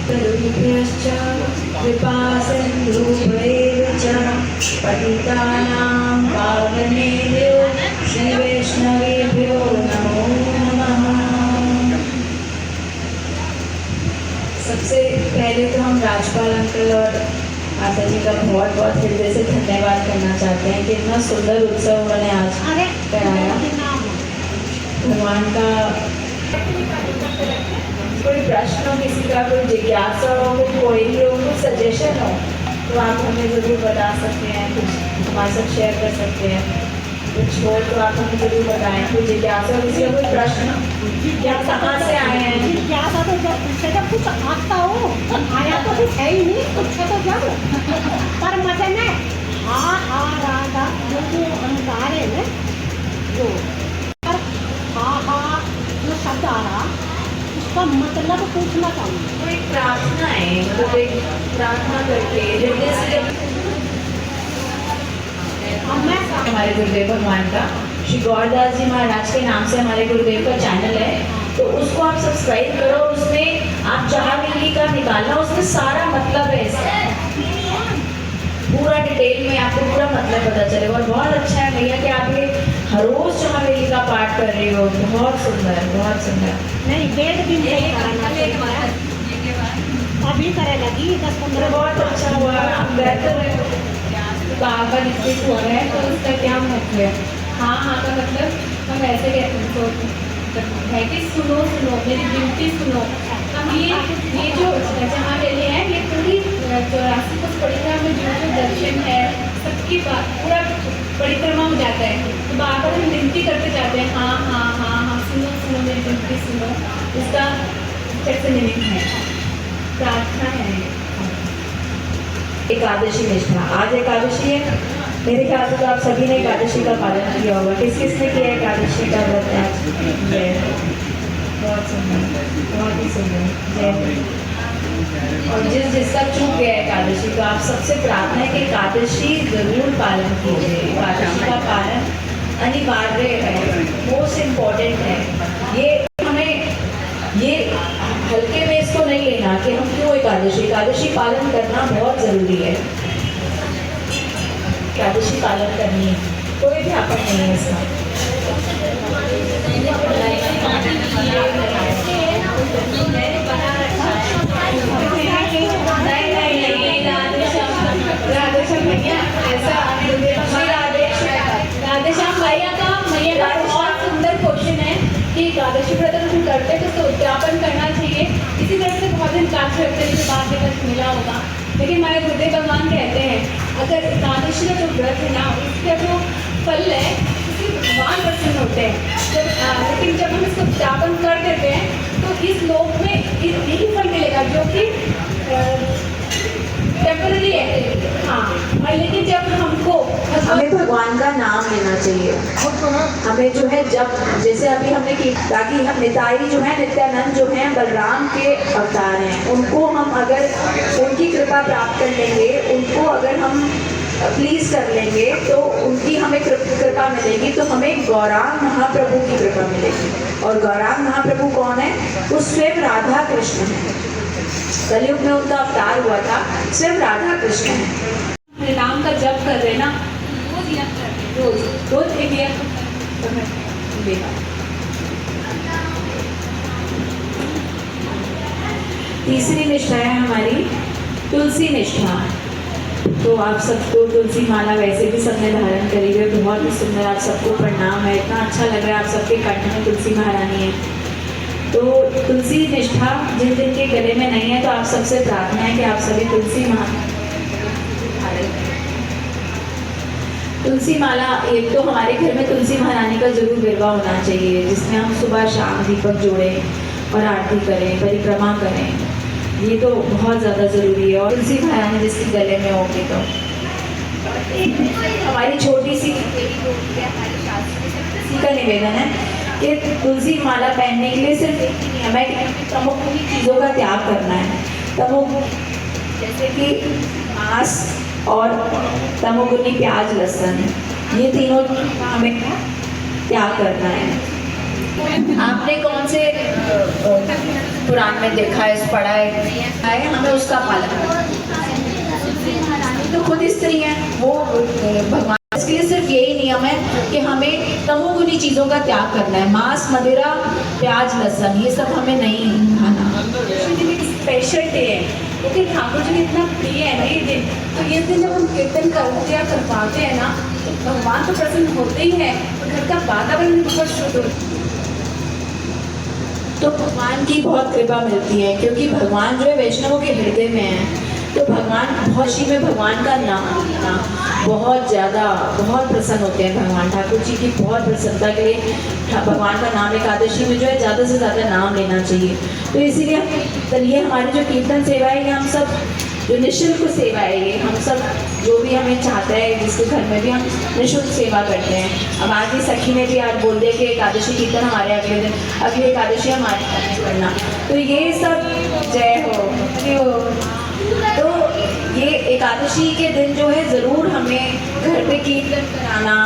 तरुभ्यश्च कृपासिन्धुभ्यैव च पतितानां पावनेभ्यो श्रीवैष्णवेभ्यो नमो नमः। सबसे पहले तो हम राजपाल अंकल और माता जी का बहुत बहुत हृदय से धन्यवाद करना चाहते हैं कि इतना सुंदर उत्सव उन्होंने आज कराया। भगवान का कोई प्रश्न हो, किसी का कोई जिज्ञासा हो, कोई क्वेरी हो, कोई सजेशन हो तो आप हमें ज़रूर बता सकते हैं, कुछ हमारे साथ शेयर कर सकते हैं। कुछ हो तो आप हमें ज़रूर बताएं। कोई जिज्ञासा हो, किसी का कोई प्रश्न, क्या कहाँ से आए हैं? जिज्ञासा तो जब कुछ आता हो, आया तो कुछ है ही नहीं, कुछ है तो जब पर मजे में राधा जो हम गा रहे हैं जो जो शब्द आ रहा उसका मतलब पूछना चाहूँगी। कोई प्रार्थना है, मतलब एक प्रार्थना करके हृदय से हमारे गुरुदेव भगवान का श्री गौरदास जी महाराज के नाम से हमारे गुरुदेव का चैनल है, तो उसको आप सब्सक्राइब करो। उसमें आप चाह मिली का निकालना, उसमें सारा मतलब है इसका, पूरा डिटेल में आपको पूरा मतलब पता चलेगा। और बहुत अच्छा है भैया कि आप ये हर रोज चहावेली का पाठ कर रही हो, बहुत सुंदर, बहुत सुंदर। नहीं वेद भी अभी करे लगी 10-15 बहुत अच्छा हुआ। आप बेहतर बाबा निश्चित हो रहे हैं तो उसका क्या मतलब है? हाँ हाँ का मतलब हम ऐसे कहते हैं तो है कि सुनो सुनो मेरी विनती सुनो। हम ये जो चहावेली है ये पूरी 84 कोस परिक्रमा में जो जो दर्शन है सबकी बात पूरा परिक्रमा हो जाता है, तो बार बार हम विनती करते जाते हैं, हाँ हाँ हाँ हाँ सुनो सुनो मेरी विनती सुनो। इसका कैसे निमित्त है, प्रार्थना है। एकादशी निष्ठा, आज एकादशी है, मेरे ख्याल से तो आप सभी ने एकादशी का पालन किया होगा। किस किस ने किया एकादशी का व्रत आज? जय, बहुत सुंदर, बहुत ही सुंदर, जय। और जिसका चूक गया एकादशी, तो आप सबसे प्रार्थना है कि एकादशी जरूर पालन कीजिए। एकादशी का पालन अनिवार्य है, मोस्ट इम्पोर्टेंट है। ये हमें ये हल्के में इसको नहीं लेना कि हम क्यों एकादशी पालन करना बहुत ज़रूरी है। एकादशी पालन करनी है, कोई व्यापक नहीं है इसका। राधेश्याम भैया ऐसा राधेश्याम भैया का बहुत सुंदर क्वेश्चन है कि एकादशी व्रत हम करते तो उद्यापन करना चाहिए। इसी तरह से बहुत दिन काफी रखते हैं, बाद में मिला होगा, लेकिन हमारे गुरुदेव भगवान कहते हैं अगर एकादशी का जो व्रत है ना उसका जो फल है उसके भगवान प्रसन्न होते हैं। लेकिन जब हम इसको उद्यापन कर देते हैं तो इस लोक में यही फल मिलेगा जो कि टेम्पररी है। हाँ, और लेकिन जब हमको हमें भगवान का नाम लेना चाहिए, हमें जो है जब जैसे अभी हमने की, ताकि हम निताई जो है नित्यानंद जो है बलराम के अवतार हैं, उनको हम अगर उनकी कृपा प्राप्त कर लेंगे, उनको अगर हम प्लीज कर लेंगे तो उनकी हमें कृपा मिलेगी, तो हमें गौरांग महाप्रभु की कृपा मिलेगी। और गौरांग महाप्रभु कौन है? वो स्वयं राधा कृष्ण है। कलयुग में उनका अवतार हुआ था, सिर्फ राधा कृष्ण है। नाम का जप कर रहे ना, रोज रोज एक लिया देगा। तीसरी निष्ठा है हमारी तुलसी निष्ठा। तो आप सबको तुलसी माला वैसे भी सबने धारण करी हुई है, बहुत ही सुंदर, आप सबको प्रणाम है, इतना अच्छा लग रहा है, आप सबके कंठ में तुलसी महारानी है। तो तुलसी निष्ठा जिन जिन के गले में नहीं है तो आप सबसे प्रार्थना है कि आप सभी तुलसी माला, एक तो हमारे घर में तुलसी महारानी का जरूर विरवा होना चाहिए, जिसमें हम सुबह शाम दीपक जोड़ें और आरती करें, परिक्रमा करें, ये तो बहुत ज़्यादा ज़रूरी है। और तुलसी महारानी जिसके गले में होगी तो हमारी छोटी सी का निवेदन है कि तुलसी माला पहनने के लिए सिर्फ एक ही नियम है कि प्रमुख चीज़ों का त्याग करना है। तमोग जैसे कि मांस और तमोगुनी प्याज लहसुन, ये तीनों हमें त्याग करना है। आपने कौन से पुराण में देखा है, पढ़ा है, हमें उसका पालन करना है। तो खुद स्त्री है वो भगवान, इसके लिए सिर्फ यही नियम है कि हमें तमोगुनी चीज़ों का त्याग करना है। मांस, मदिरा, प्याज, लहसुन ये सब हमें नहीं खाना। स्पेशल डे है क्योंकि ठाकुर जी इतना प्रिय है ना ये दिन, तो ये दिन जब हम कीर्तन करते या करवाते हैं ना तो भगवान तो प्रसन्न होते ही है और घर का वातावरण भी बहुत शुद्ध होता है। तो भगवान की बहुत कृपा मिलती है क्योंकि भगवान जो है वैष्णवों के हृदय में है। तो भगवान बहुत शी में भगवान का नाम बहुत ज़्यादा बहुत प्रसन्न होते हैं। भगवान ठाकुर जी की बहुत प्रसन्नता के लिए भगवान का नाम एकादशी में जो है ज़्यादा से ज़्यादा नाम लेना चाहिए। तो इसीलिए ये हमारी जो कीर्तन सेवा है ये हम सब जो निःशुल्क सेवा है, ये हम सब जो भी हमें चाहता है जिसके घर में भी हम निःशुल्क सेवा करते हैं। अब आज ही सखी ने भी आज बोल दिया कि एकादशी कीर्तन हमारे अगले दिन, अगली एकादशी हमारे करना। तो ये सब जय हो। तो ये एकादशी के दिन जो है ज़रूर हमें घर पे कीर्तन कराना,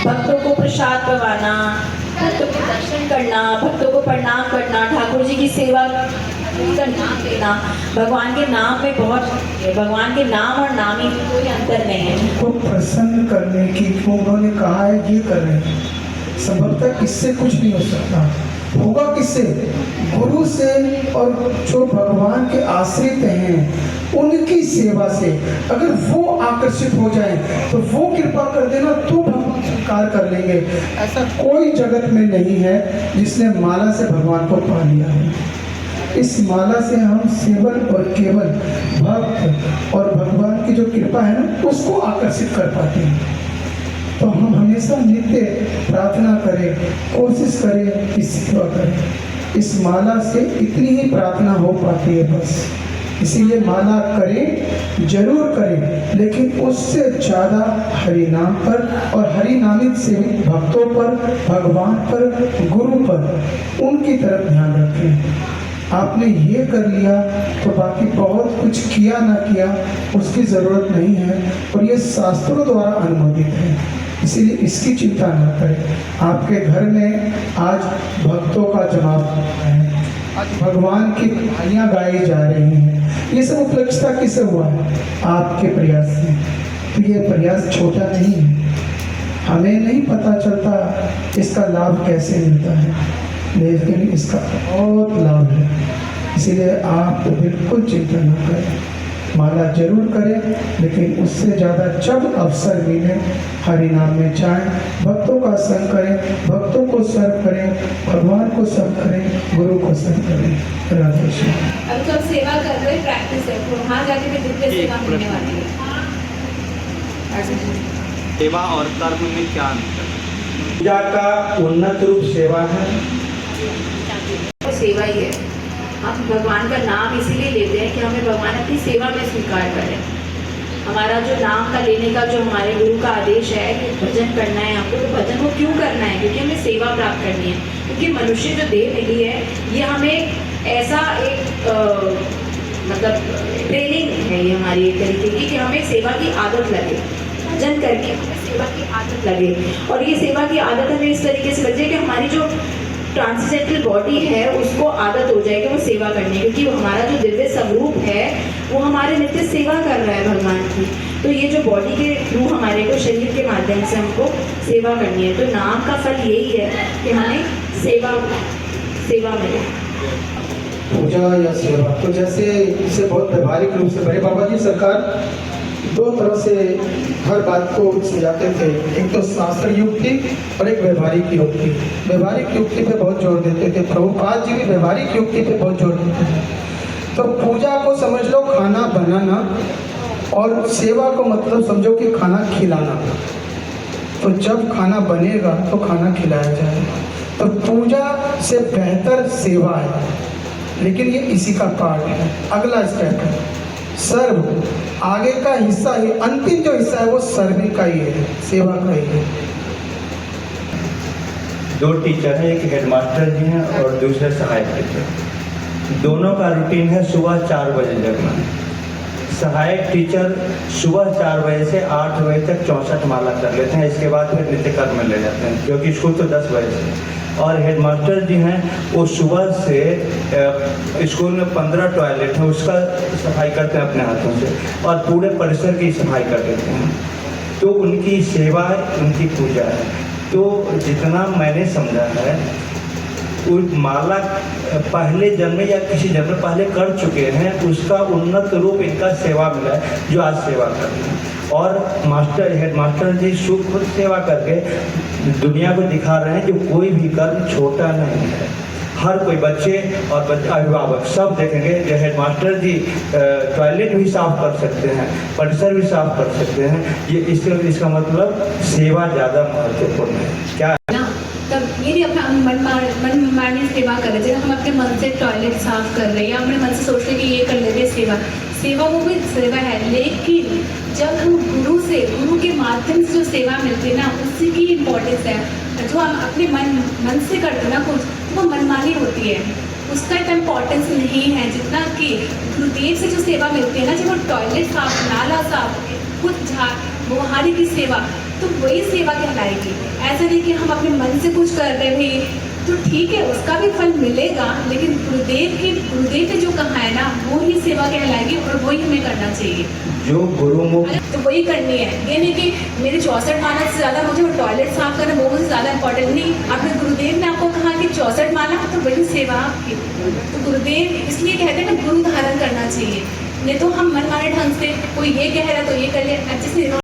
भक्तों को प्रसाद पवाना, भक्तों के दर्शन करना, भक्तों को प्रणाम करना, ठाकुर जी की सेवा का नाम लेना। भगवान के नाम में बहुत, भगवान के नाम और नामी में कोई अंतर नहीं है। को प्रसन्न करने की उन्होंने कहा है ये कर रहे हैं, संभवतः इससे कुछ नहीं हो सकता। होगा किससे? गुरु से और जो भगवान के आश्रित हैं उनकी सेवा से। अगर वो आकर्षित हो जाए तो वो कृपा कर देना तो भगवान स्वीकार कर लेंगे। ऐसा कोई जगत में नहीं है जिसने माला से भगवान को पा लिया है। इस माला से हम केवल और केवल भक्त और भगवान की जो कृपा है ना उसको आकर्षित कर पाते हैं। तो हम हमेशा नित्य प्रार्थना करें, कोशिश करें कि सेवा करें। इस माला से इतनी ही प्रार्थना हो पाती है बस। इसीलिए माला करें, जरूर करें, लेकिन उससे ज़्यादा हरि नाम पर और हरि नामित से भक्तों पर, भगवान पर, गुरु पर, उनकी तरफ ध्यान रखें। आपने ये कर लिया तो बाकी बहुत कुछ किया ना किया उसकी ज़रूरत नहीं है और ये शास्त्रों द्वारा अनुमोदित है। इसीलिए इसकी चिंता न करें। आपके घर में आज भक्तों का जमाव है, आज भगवान की कहानियाँ गाई जा रही हैं। ये सब उपलक्षता किसे हुआ है? आपके प्रयास से। तो ये प्रयास छोटा नहीं है। हमें नहीं पता चलता इसका लाभ कैसे मिलता है, लेकिन इसका बहुत लाभ है। इसीलिए आप बिल्कुल चिंता न करें, माला जरूर करें, लेकिन उससे ज़्यादा जब अवसर मिले हरि नाम में जाएं, भक्तों का संग करें, भक्तों को सर्व करें, भगवान को सर्व करें, गुरु को सर्व करें। राधे कृष्ण। अब तो सेवा कर रहे प्रैक्टिस है, तो वहाँ जाके भी दिव्य सेवा मिलने वाली है। सेवा और कर्म में क्या अंतर? पूजा का उन्नत रूप सेवा है। सेवा ही है। हम भगवान का नाम इसीलिए लेते हैं कि हमें भगवान अपनी सेवा में स्वीकार करें। हमारा जो नाम का लेने का जो हमारे गुरु का आदेश है कि भजन करना है हमको, तो भजन को क्यों करना है? क्योंकि हमें सेवा प्राप्त करनी है। क्योंकि मनुष्य जो देह मिली है ये हमें ऐसा एक मतलब ट्रेनिंग है ये हमारी एक तरीके की कि हमें सेवा की आदत लगे, भजन करके हमें सेवा की आदत लगे। और ये सेवा की आदत हमें इस तरीके से लग जाए कि हमारी जो ट्रांसेंडेंटल बॉडी है उसको आदत हो जाएगी वो सेवा करने, क्योंकि हमारा जो दिव्य स्वरूप है वो हमारे नित्य सेवा कर रहा है भगवान की। तो ये जो बॉडी के थ्रू हमारे को शरीर के माध्यम से हमको सेवा करनी है। तो नाम का फल यही है कि हमें सेवा मिले। पूजा या सेवा तो जैसे इसे बहुत व्यवहारिक रूप से बड़े बाबा जी सरकार दो तरह से हर बात को समझाते थे। एक तो शास्त्र युक्ति और एक व्यवहारिक युक्ति। व्यवहारिक युक्ति पे बहुत जोर देते थे, प्रभुपाद जी भी व्यवहारिक युक्ति पे बहुत जोर देते थे। तो पूजा को समझ लो खाना बनाना और सेवा को मतलब समझो कि खाना खिलाना। तो जब खाना बनेगा तो खाना खिलाया जाएगा। तो पूजा से बेहतर सेवा है, लेकिन ये इसी का पार्ट है। अगला स्टेप है सर्व। आगे का हिस्सा ही, अंतिम जो हिस्सा है वो सर्विंग का ही है, सेवा का ही है। दो टीचर हैं, एक हेडमास्टर जी हैं और दूसरे सहायक टीचर। दोनों का रूटीन है सुबह 4 बजे जगना। सहायक टीचर सुबह 4 बजे से 8 बजे तक 64 माला कर लेते हैं। इसके बाद फिर नित्य कर्म में ले जाते हैं, क्योंकि स्कूल तो 10 बजे से। और हेडमास्टर जी हैं वो सुबह से स्कूल में 15 टॉयलेट है उसका सफाई करते हैं अपने हाथों से और पूरे परिसर की सफाई कर देते हैं। तो उनकी सेवा उनकी पूजा है। तो जितना मैंने समझा है वो माला पहले जन्म या किसी जन्म पहले कर चुके हैं, उसका उन्नत रूप इनका सेवा मिला है जो आज सेवा कर रहे हैं। और हेडमास्टर जी खुद सेवा करके दुनिया को दिखा रहे हैं जो कोई भी कर्म छोटा नहीं है। हर कोई बच्चे और अभिभावक सब देखेंगे जो हेडमास्टर जी टॉयलेट भी साफ कर सकते हैं, परिसर भी साफ कर सकते हैं। ये इसका मतलब सेवा ज़्यादा महत्वपूर्ण है। क्या ना तब ये नहीं अपना मन मानी सेवा कर रहे, जैसे हम अपने मन से टॉयलेट साफ कर रहे हैं या अपने मन से सोच रहे कि ये कर लेते हैं सेवा वो भी सेवा है। लेकिन जब हम गुरु के माध्यम से जो सेवा मिलती है ना उसी की इम्पोर्टेंस है। जो हम अपने मन से करते हैं ना कुछ तो वो मनमानी होती है, उसका इतना इम्पोर्टेंस नहीं है जितना कि गुरुदेव से जो सेवा मिलती है ना, जब वो टॉयलेट साफ, नाला साफ, खुद बुहारी की सेवा, तो वही सेवा कहलाएगी। ऐसा नहीं कि हम अपने मन से कुछ कर रहे भाई तो ठीक है उसका भी फल मिलेगा, लेकिन गुरुदेव ने जो कहा है ना वो ही सेवा कहलाएगी और वही हमें करना चाहिए। जो गुरुमुख तो वही करनी है, ये नहीं कि मेरे 64 माला से ज़्यादा मुझे वो टॉयलेट साफ करना वो मुझे ज़्यादा इंपॉर्टेंट नहीं। अपने गुरुदेव ने आपको कहा कि 64 माला तो वही सेवा आपकी। तो गुरुदेव इसलिए कहते हैं ना गुरु धारण करना चाहिए, नहीं तो हम मनमाने ढंग से कोई ये कह रहा तो ये कर ले। जिसने